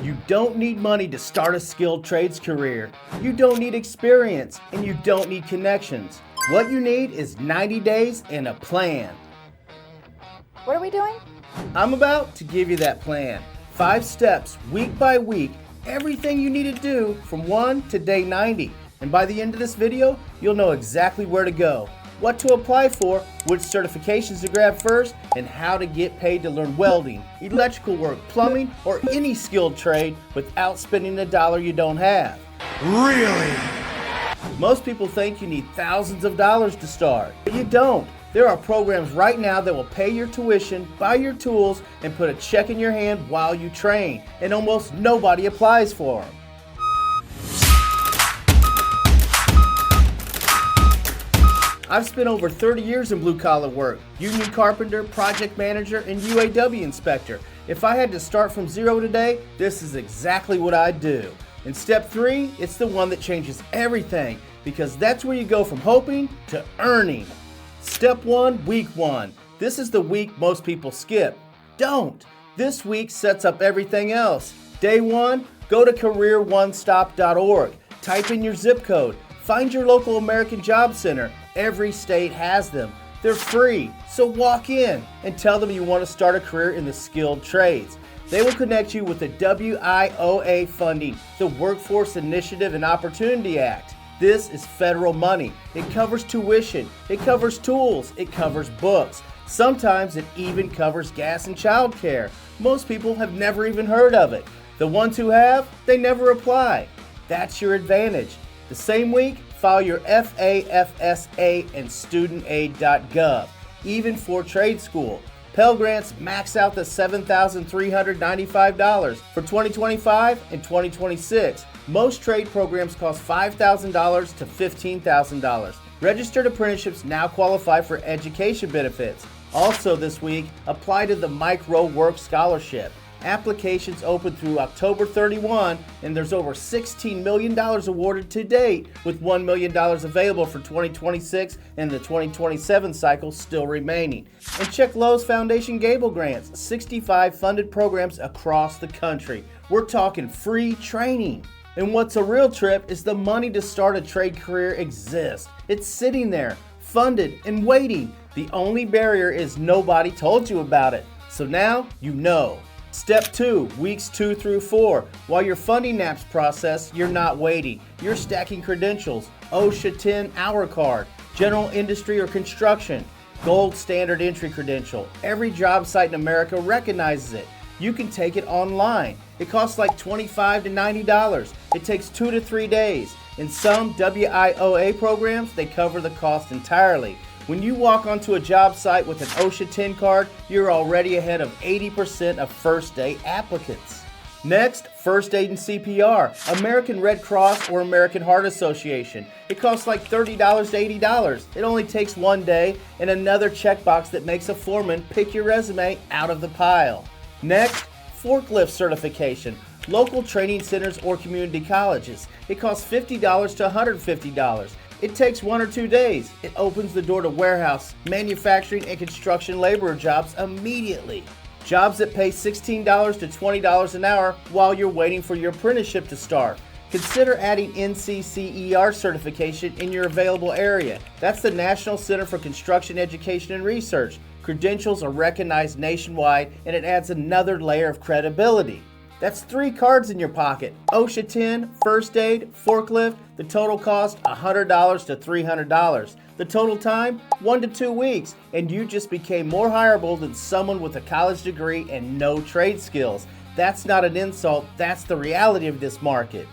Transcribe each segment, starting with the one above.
You don't need money to start a skilled trades career. You don't need experience, and you don't need connections. What you need is 90 days and a plan. What are we doing? I'm about to give you that plan. 5 steps, week by week, everything you need to do from 1 to day 90. And by the end of this video, you'll know exactly where to go, what to apply for, which certifications to grab first, and how to get paid to learn welding, electrical work, plumbing, or any skilled trade without spending a dollar you don't have. Really? Most people think you need thousands of dollars to start, but you don't. There are programs right now that will pay your tuition, buy your tools, and put a check in your hand while you train, and almost nobody applies for them. I've spent over 30 years in blue-collar work, union carpenter, project manager, and UAW inspector. If I had to start from zero today, this is exactly what I'd do. In step 3, it's the one that changes everything, because that's where you go from hoping to earning. Step 1, week 1. This is the week most people skip. Don't. This week sets up everything else. Day 1, go to careeronestop.org. Type in your zip code. Find your local American Job Center. Every state has them. They're free, so walk in and tell them you want to start a career in the skilled trades. They will connect you with the WIOA funding, the Workforce Initiative and Opportunity Act. This is federal money. It covers tuition, it covers tools, it covers books. Sometimes it even covers gas and child care. Most people have never even heard of it. The ones who have, they never apply. That's your advantage. The same week, file your FAFSA and studentaid.gov, even for trade school. Pell Grants max out the $7,395 for 2025 and 2026. Most trade programs cost $5,000 to $15,000. Registered apprenticeships now qualify for education benefits. Also this week, apply to the mikeroweWORKS scholarship. Applications open through October 31, and there's over $16 million awarded to date, with $1 million available for 2026 and the 2027 cycle still remaining. And check Lowe's Foundation Gable Grants, 65 funded programs across the country. We're talking free training. And what's a real trip is the money to start a trade career exists. It's sitting there, funded and waiting. The only barrier is nobody told you about it. So now you know. Step 2, weeks 2 through 4. While your funding apps process, you're not waiting. You're stacking credentials, OSHA 10-hour card, general industry or construction, gold standard entry credential. Every job site in America recognizes it. You can take it online. It costs like $25 to $90. It takes 2 to 3 days. In some WIOA programs, they cover the cost entirely. When you walk onto a job site with an OSHA 10 card, you're already ahead of 80% of first day applicants. Next, first aid and CPR, American Red Cross or American Heart Association. It costs like $30 to $80. It only takes 1 day and another checkbox that makes a foreman pick your resume out of the pile. Next, forklift certification, local training centers or community colleges. It costs $50 to $150. It takes 1 or 2 days. It opens the door to warehouse, manufacturing, and construction laborer jobs immediately. Jobs that pay $16 to $20 an hour while you're waiting for your apprenticeship to start. Consider adding NCCER certification in your available area. That's the National Center for Construction Education and Research. Credentials are recognized nationwide, and it adds another layer of credibility. That's 3 cards in your pocket. OSHA 10, first aid, forklift. The total cost $100 to $300. The total time 1 to 2 weeks, and you just became more hireable than someone with a college degree and no trade skills. That's not an insult, that's the reality of this market.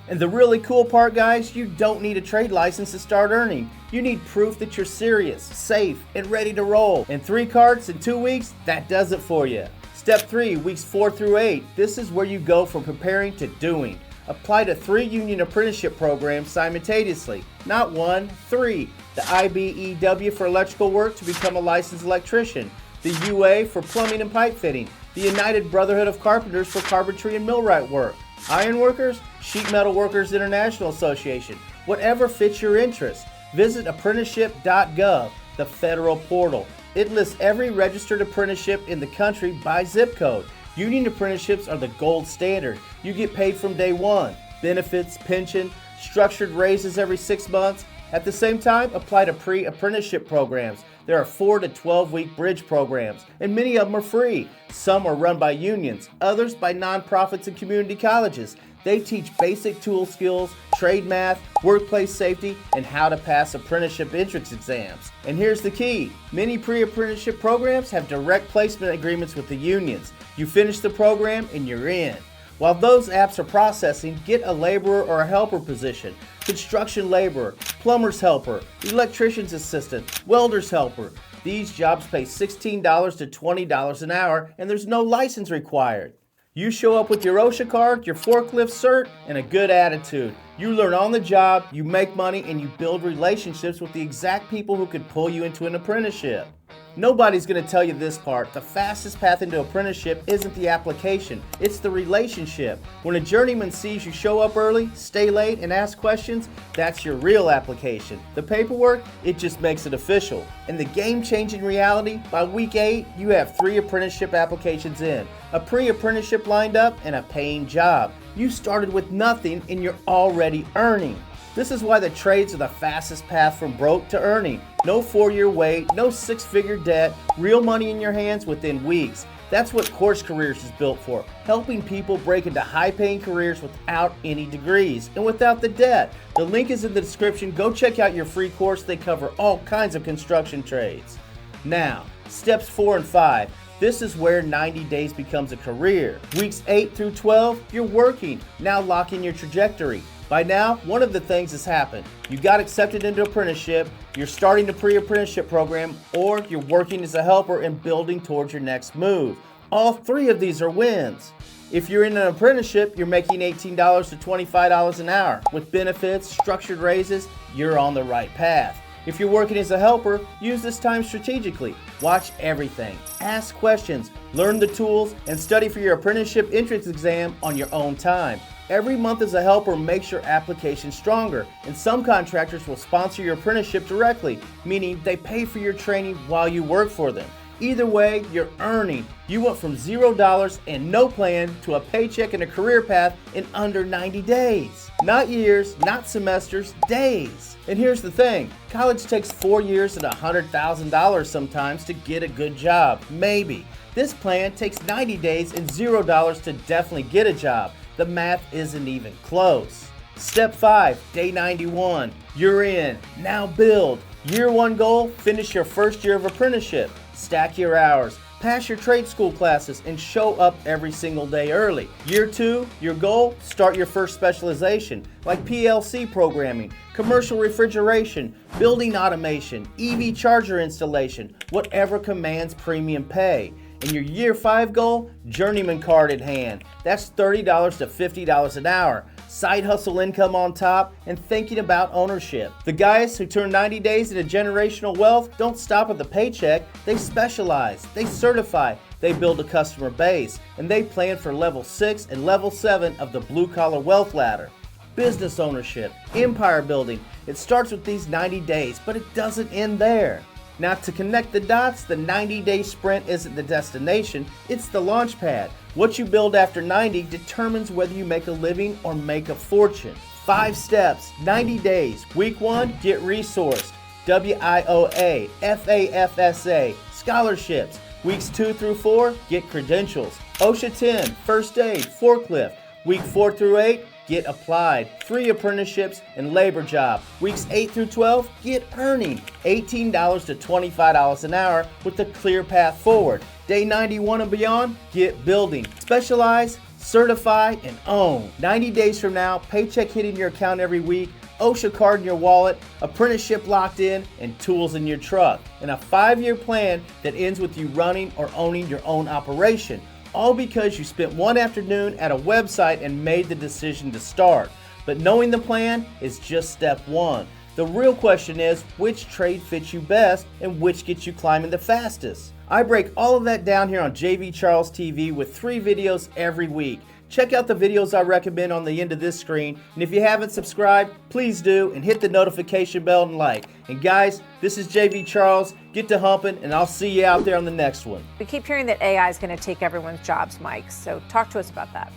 And the really cool part, guys, you don't need a trade license to start earning. You need proof that you're serious, safe, and ready to roll. And 3 cards in 2 weeks, that does it for you. Step 3, weeks 4 through 8. This is where you go from preparing to doing. Apply to 3 union apprenticeship programs simultaneously. Not 1, 3. The IBEW for electrical work to become a licensed electrician. The UA for plumbing and pipe fitting. The United Brotherhood of Carpenters for carpentry and millwright work. Ironworkers, Sheet Metal Workers International Association. Whatever fits your interest. Visit apprenticeship.gov, the federal portal. It lists every registered apprenticeship in the country by zip code. Union apprenticeships are the gold standard. You get paid from day one. Benefits, pension, structured raises every 6 months. At the same time, apply to pre-apprenticeship programs. There are 4 to 12-week bridge programs, and many of them are free. Some are run by unions, others by nonprofits and community colleges. They teach basic tool skills, trade math, workplace safety, and how to pass apprenticeship entrance exams. And here's the key. Many pre-apprenticeship programs have direct placement agreements with the unions. You finish the program and you're in. While those apps are processing, get a laborer or a helper position. Construction laborer, plumber's helper, electrician's assistant, welder's helper. These jobs pay $16 to $20 an hour, and there's no license required. You show up with your OSHA card, your forklift cert, and a good attitude. You learn on the job, you make money, and you build relationships with the exact people who could pull you into an apprenticeship. Nobody's going to tell you this part. The fastest path into apprenticeship isn't the application, it's the relationship. When a journeyman sees you show up early, stay late, and ask questions, that's your real application. The paperwork, it just makes it official. And the game-changing reality, by week 8, you have 3 apprenticeship applications in, a pre-apprenticeship lined up, and a paying job. You started with nothing and you're already earning. This is why the trades are the fastest path from broke to earning. No 4-year wait, no 6-figure debt, real money in your hands within weeks. That's what Course Careers is built for, helping people break into high-paying careers without any degrees and without the debt. The link is in the description. Go check out your free course. They cover all kinds of construction trades. Now, steps 4 and 5. This is where 90 days becomes a career. Weeks 8 through 12, you're working. Now lock in your trajectory. By now, one of the things has happened. You got accepted into apprenticeship, you're starting the pre-apprenticeship program, or you're working as a helper and building towards your next move. All 3 of these are wins. If you're in an apprenticeship, you're making $18 to $25 an hour. With benefits, structured raises, you're on the right path. If you're working as a helper, use this time strategically. Watch everything, ask questions, learn the tools, and study for your apprenticeship entrance exam on your own time. Every month as a helper makes your application stronger, and some contractors will sponsor your apprenticeship directly, meaning they pay for your training while you work for them. Either way, you're earning. You went from $0 and no plan to a paycheck and a career path in under 90 days. Not years, not semesters, days. And here's the thing, college takes 4 years and $100,000 sometimes to get a good job, maybe. This plan takes 90 days and $0 to definitely get a job. The math isn't even close. Step 5, day 91. You're in. Now build. Year 1 goal, finish your first year of apprenticeship. Stack your hours. Pass your trade school classes and show up every single day early. Year 2, your goal, start your first specialization like PLC programming, commercial refrigeration, building automation, EV charger installation, whatever commands premium pay. And your year 5 goal, journeyman card in hand. That's $30 to $50 an hour. Side hustle income on top, and thinking about ownership. The guys who turn 90 days into generational wealth don't stop at the paycheck. They specialize, they certify, they build a customer base, and they plan for level 6 and level 7 of the blue collar wealth ladder. Business ownership, empire building. It starts with these 90 days, but it doesn't end there. Now, to connect the dots, the 90-day sprint isn't the destination, it's the launch pad. What you build after 90 determines whether you make a living or make a fortune. 5 steps, 90 days. Week 1, get resourced. WIOA, FAFSA, scholarships. Weeks 2 through 4, get credentials. OSHA 10, first aid, forklift. Week 4 through 8, get applied. 3 apprenticeships and labor job. Weeks 8 through 12, get earning. $18 to $25 an hour with a clear path forward. Day 91 and beyond, get building. Specialize, certify, and own. 90 days from now, paycheck hitting your account every week, OSHA card in your wallet, apprenticeship locked in, and tools in your truck. And a 5-year plan that ends with you running or owning your own operation. All because you spent one afternoon at a website and made the decision to start. But knowing the plan is just step 1. The real question is, which trade fits you best and which gets you climbing the fastest? I break all of that down here on JV Charles TV with 3 videos every week. Check out the videos I recommend on the end of this screen, and if you haven't subscribed, please do, and hit the notification bell and like. And guys, this is JV Charles. Get to humping, and I'll see you out there on the next one. We keep hearing that AI is going to take everyone's jobs, Mike, so talk to us about that.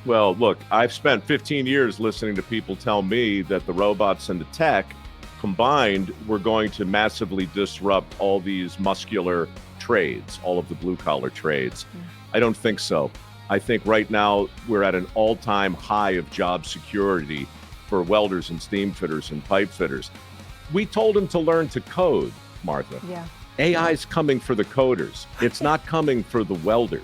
Well, look, I've spent 15 years listening to people tell me that the robots and the tech combined were going to massively disrupt all these muscular trades, all of the blue-collar trades. I don't think so. I think right now we're at an all-time high of job security for welders and steam fitters and pipe fitters. We told them to learn to code, Martha. Yeah. AI is coming for the coders. It's not coming for the welders.